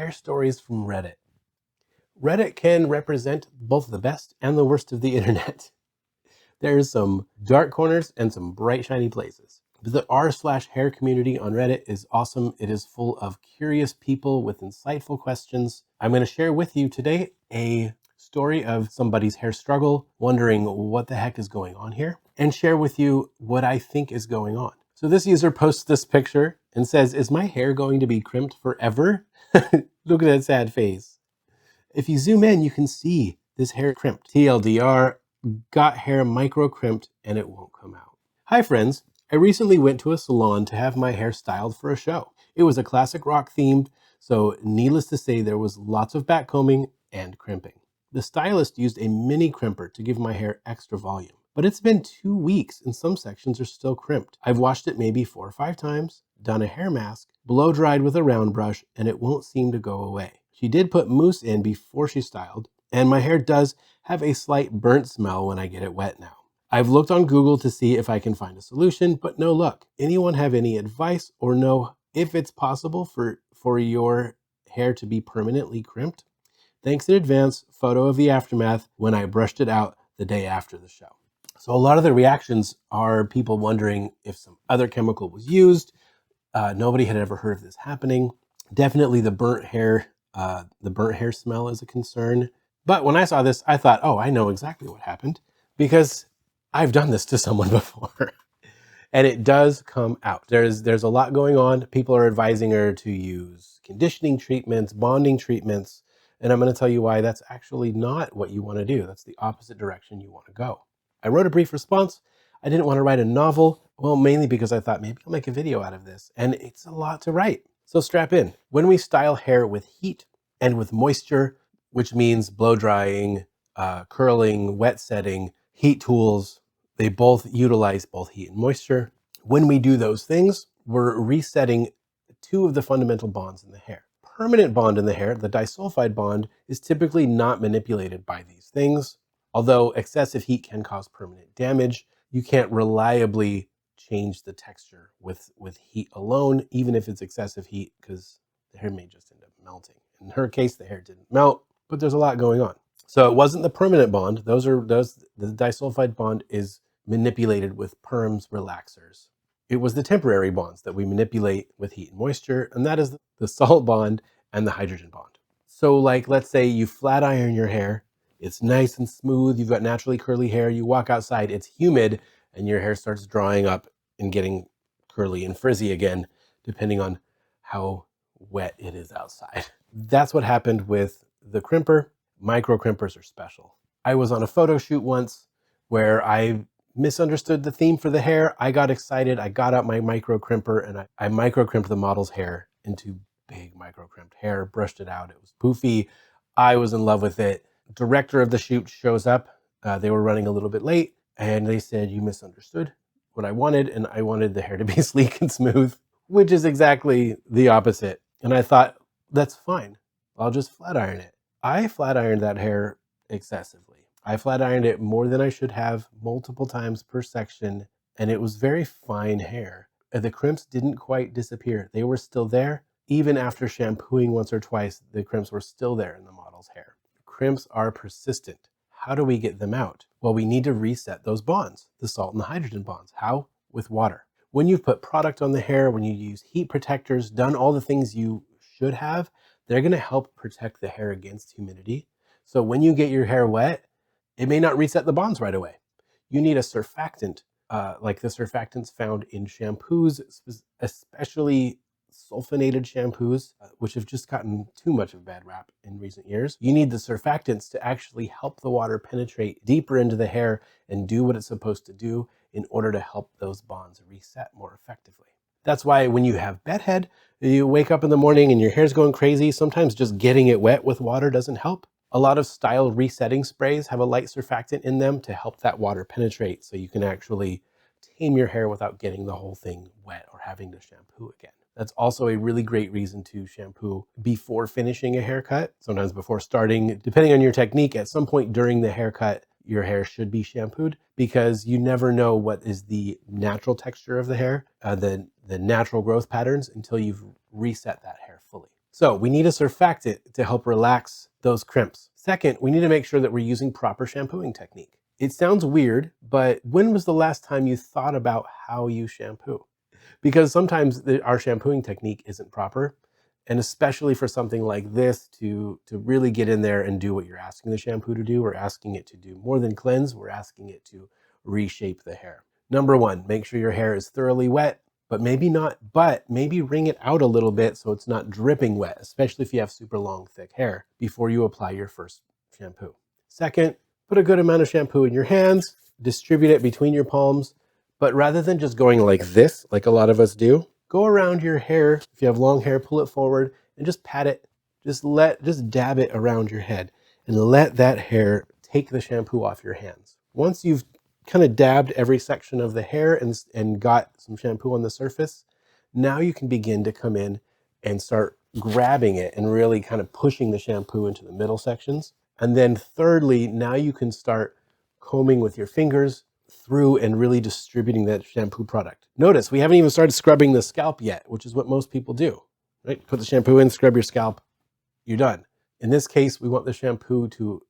hair stories from Reddit. Reddit can represent both the best and the worst of the internet. There's some dark corners and some bright, shiny places. The r/hair community on Reddit is awesome. It is full of curious people with insightful questions. I'm going to share with you today a story of somebody's hair struggle, wondering what the heck is going on here, and share with you what I think is going on. So this user posts this picture and says, "Is my hair going to be crimped forever?" Look at that sad face. If you zoom in, you can see this hair crimped. TLDR, got hair micro crimped and it won't come out. Hi friends, I recently went to a salon to have my hair styled for a show. It was a classic rock themed, so needless to say there was lots of backcombing and crimping. The stylist used a mini crimper to give my hair extra volume. But it's been 2 weeks and some sections are still crimped. I've washed it maybe 4 or 5 times, done a hair mask, blow dried with a round brush, and it won't seem to go away. She did put mousse in before she styled, and my hair does have a slight burnt smell when I get it wet now. I've looked on Google to see if I can find a solution, but no luck. Anyone have any advice or know if it's possible for your hair to be permanently crimped? Thanks in advance. Photo of the aftermath when I brushed it out the day after the show. So a lot of the reactions are people wondering if some other chemical was used. Nobody had ever heard of this happening. Definitely the burnt hair smell is a concern. But when I saw this, I thought, oh, I know exactly what happened because I've done this to someone before. And it does come out. There's a lot going on. People are advising her to use conditioning treatments, bonding treatments. And I'm going to tell you why that's actually not what you want to do. That's the opposite direction you want to go. I wrote a brief response. I didn't want to write a novel. Well, mainly because I thought maybe I'll make a video out of this. And it's a lot to write. So strap in. When we style hair with heat and with moisture, which means blow drying, curling, wet setting, heat tools, they both utilize both heat and moisture. When we do those things, we're resetting 2 of the fundamental bonds in the hair. Permanent bond in the hair, the disulfide bond, is typically not manipulated by these things. Although excessive heat can cause permanent damage, you can't reliably change the texture with heat alone, even if it's excessive heat, because the hair may just end up melting. In her case, the hair didn't melt, but there's a lot going on. So it wasn't the permanent bond. The disulfide bond is manipulated with perms relaxers. It was the temporary bonds that we manipulate with heat and moisture, and that is the salt bond and the hydrogen bond. So like, let's say you flat iron your hair, it's nice and smooth, you've got naturally curly hair, you walk outside, it's humid, and your hair starts drying up and getting curly and frizzy again, depending on how wet it is outside. That's what happened with the crimper. Micro crimpers are special. I was on a photo shoot once where I misunderstood the theme for the hair. I got excited. I got out my micro crimper and I micro crimped the model's hair into big micro crimped hair, brushed it out. It was poofy. I was in love with it. Director of the shoot shows up. They were running a little bit late and they said, "You misunderstood what I wanted." And I wanted the hair to be sleek and smooth, which is exactly the opposite. And I thought, that's fine. I'll just flat iron it. I flat ironed that hair excessively. I flat ironed it more than I should have, multiple times per section, and it was very fine hair. The crimps didn't quite disappear. They were still there. Even after shampooing once or twice, the crimps were still there in the model's hair. Crimps are persistent. How do we get them out? Well, we need to reset those bonds, the salt and the hydrogen bonds. How? With water. When you've put product on the hair, when you use heat protectors, done all the things you should have, they're going to help protect the hair against humidity. So when you get your hair wet, it may not reset the bonds right away. You need a surfactant, like the surfactants found in shampoos, especially sulfonated shampoos, which have just gotten too much of a bad rap in recent years. You need the surfactants to actually help the water penetrate deeper into the hair and do what it's supposed to do in order to help those bonds reset more effectively. That's why when you have bedhead, you wake up in the morning and your hair's going crazy. Sometimes just getting it wet with water doesn't help. A lot of style resetting sprays have a light surfactant in them to help that water penetrate so you can actually tame your hair without getting the whole thing wet or having to shampoo again. That's also a really great reason to shampoo before finishing a haircut, sometimes before starting. Depending on your technique, at some point during the haircut, your hair should be shampooed because you never know what is the natural texture of the hair, the natural growth patterns until you've reset that hair fully. So we need a surfactant to help relax those crimps. Second, we need to make sure that we're using proper shampooing technique. It sounds weird, but when was the last time you thought about how you shampoo? Because sometimes our shampooing technique isn't proper. And especially for something like this, to really get in there and do what you're asking the shampoo to do, we're asking it to do more than cleanse, we're asking it to reshape the hair. Number one, make sure your hair is thoroughly wet, but maybe wring it out a little bit so it's not dripping wet, especially if you have super long, thick hair, before you apply your first shampoo. Second, put a good amount of shampoo in your hands, distribute it between your palms, but rather than just going like this, like a lot of us do, go around your hair. If you have long hair, pull it forward and just pat it. Just dab it around your head and let that hair take the shampoo off your hands. Once you've kind of dabbed every section of the hair and got some shampoo on the surface, now you can begin to come in and start grabbing it and really kind of pushing the shampoo into the middle sections. And then thirdly, now you can start combing with your fingers through and really distributing that shampoo product. Notice we haven't even started scrubbing the scalp yet, which is what most people do, right? Put the shampoo in, scrub your scalp, you're done. In this case, we want the shampoo to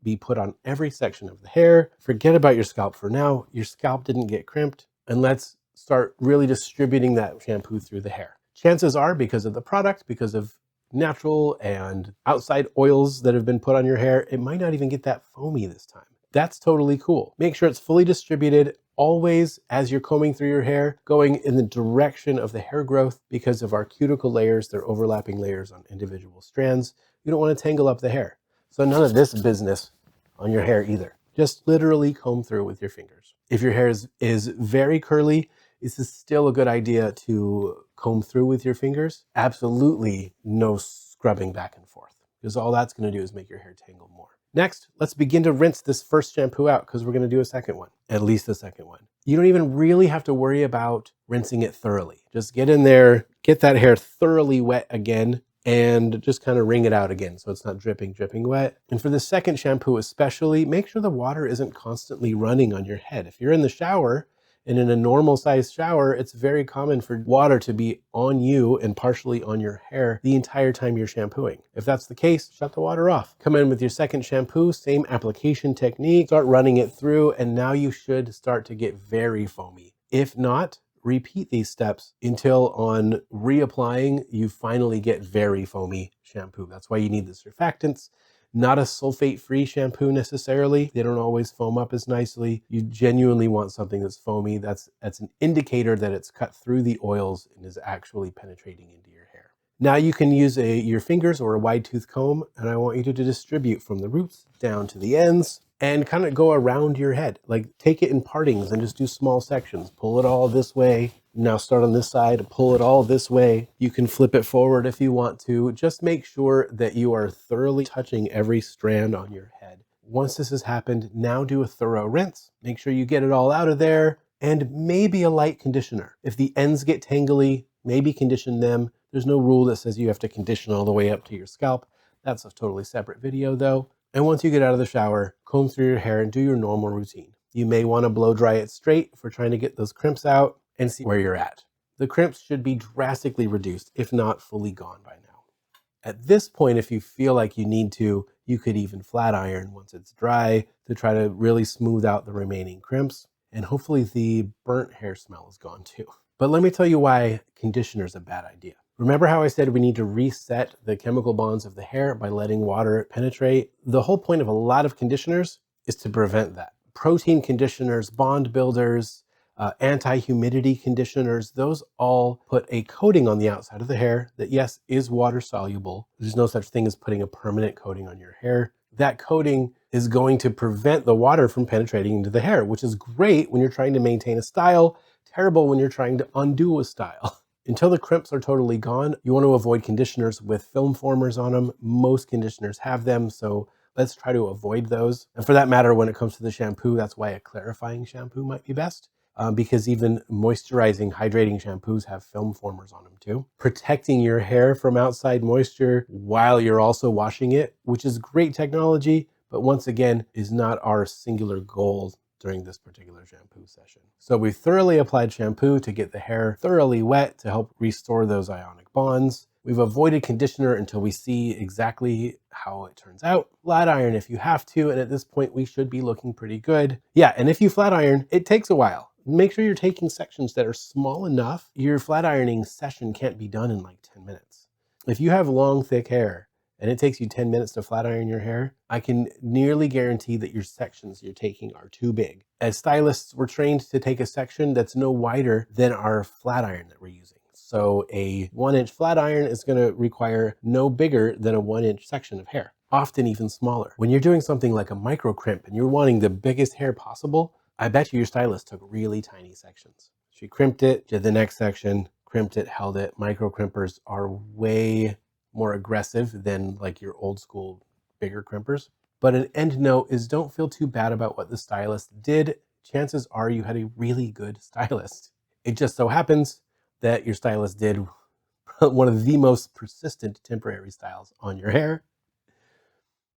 be put on every section of the hair. Forget about your scalp for now. Your scalp didn't get crimped, and let's start really distributing that shampoo through the hair. Chances are, because of the product, because of natural and outside oils that have been put on your hair, it might not even get that foamy this time. That's totally cool. Make sure it's fully distributed, always as you're combing through your hair, going in the direction of the hair growth. Because of our cuticle layers, they're overlapping layers on individual strands. You don't want to tangle up the hair. So none of this business on your hair either. Just literally comb through with your fingers. If your hair is very curly, this is still a good idea to comb through with your fingers. Absolutely no scrubbing back and forth, because all that's going to do is make your hair tangle more. Next, let's begin to rinse this first shampoo out, because we're going to do a second one, at least a second one. You don't even really have to worry about rinsing it thoroughly. Just get in there, get that hair thoroughly wet again, and just kind of wring it out again so it's not dripping wet. And for the second shampoo especially, make sure the water isn't constantly running on your head. If you're in the shower, and in a normal sized shower, it's very common for water to be on you and partially on your hair the entire time you're shampooing. If that's the case, shut the water off. Come in with your second shampoo, same application technique, start running it through, and now you should start to get very foamy. If not, repeat these steps until on reapplying, you finally get very foamy shampoo. That's why you need the surfactants. Not a sulfate-free shampoo necessarily. They don't always foam up as nicely. You genuinely want something that's foamy. That's an indicator that it's cut through the oils and is actually penetrating into your hair. Now you can use your fingers or a wide tooth comb, and I want you to distribute from the roots down to the ends and kind of go around your head. Like take it in partings and just do small sections. Pull it all this way. Now start on this side, pull it all this way. You can flip it forward if you want to. Just make sure that you are thoroughly touching every strand on your head. Once this has happened, now do a thorough rinse. Make sure you get it all out of there, and maybe a light conditioner. If the ends get tangly, maybe condition them. There's no rule that says you have to condition all the way up to your scalp. That's a totally separate video though. And once you get out of the shower, comb through your hair and do your normal routine. You may want to blow dry it straight for trying to get those crimps out and see where you're at. The crimps should be drastically reduced, if not fully gone by now. At this point, if you feel like you need to, you could even flat iron once it's dry to try to really smooth out the remaining crimps. And hopefully the burnt hair smell is gone too. But let me tell you why conditioner is a bad idea. Remember how I said we need to reset the chemical bonds of the hair by letting water penetrate? The whole point of a lot of conditioners is to prevent that. Protein conditioners, bond builders, anti-humidity conditioners, those all put a coating on the outside of the hair that, yes, is water soluble. There's no such thing as putting a permanent coating on your hair. That coating is going to prevent the water from penetrating into the hair, which is great when you're trying to maintain a style, terrible when you're trying to undo a style. Until the crimps are totally gone, you want to avoid conditioners with film formers on them. Most conditioners have them, so let's try to avoid those. And for that matter, when it comes to the shampoo, that's why a clarifying shampoo might be best. Because even moisturizing, hydrating shampoos have film formers on them too. Protecting your hair from outside moisture while you're also washing it, which is great technology, but once again, is not our singular goal during this particular shampoo session. So we thoroughly applied shampoo to get the hair thoroughly wet to help restore those ionic bonds. We've avoided conditioner until we see exactly how it turns out. Flat iron if you have to, and at this point we should be looking pretty good. Yeah, and if you flat iron, it takes a while. Make sure you're taking sections that are small enough. Your flat ironing session can't be done in like 10 minutes. If you have long, thick hair and it takes you 10 minutes to flat iron your hair, I can nearly guarantee that your sections you're taking are too big. As stylists, we're trained to take a section that's no wider than our flat iron that we're using. So a 1-inch flat iron is going to require no bigger than a 1-inch section of hair, often even smaller. When you're doing something like a micro crimp and you're wanting the biggest hair possible, I bet you your stylist took really tiny sections. She crimped it, did the next section, crimped it, held it. Micro crimpers are way more aggressive than like your old school bigger crimpers. But an end note is don't feel too bad about what the stylist did. Chances are you had a really good stylist. It just so happens that your stylist did one of the most persistent temporary styles on your hair.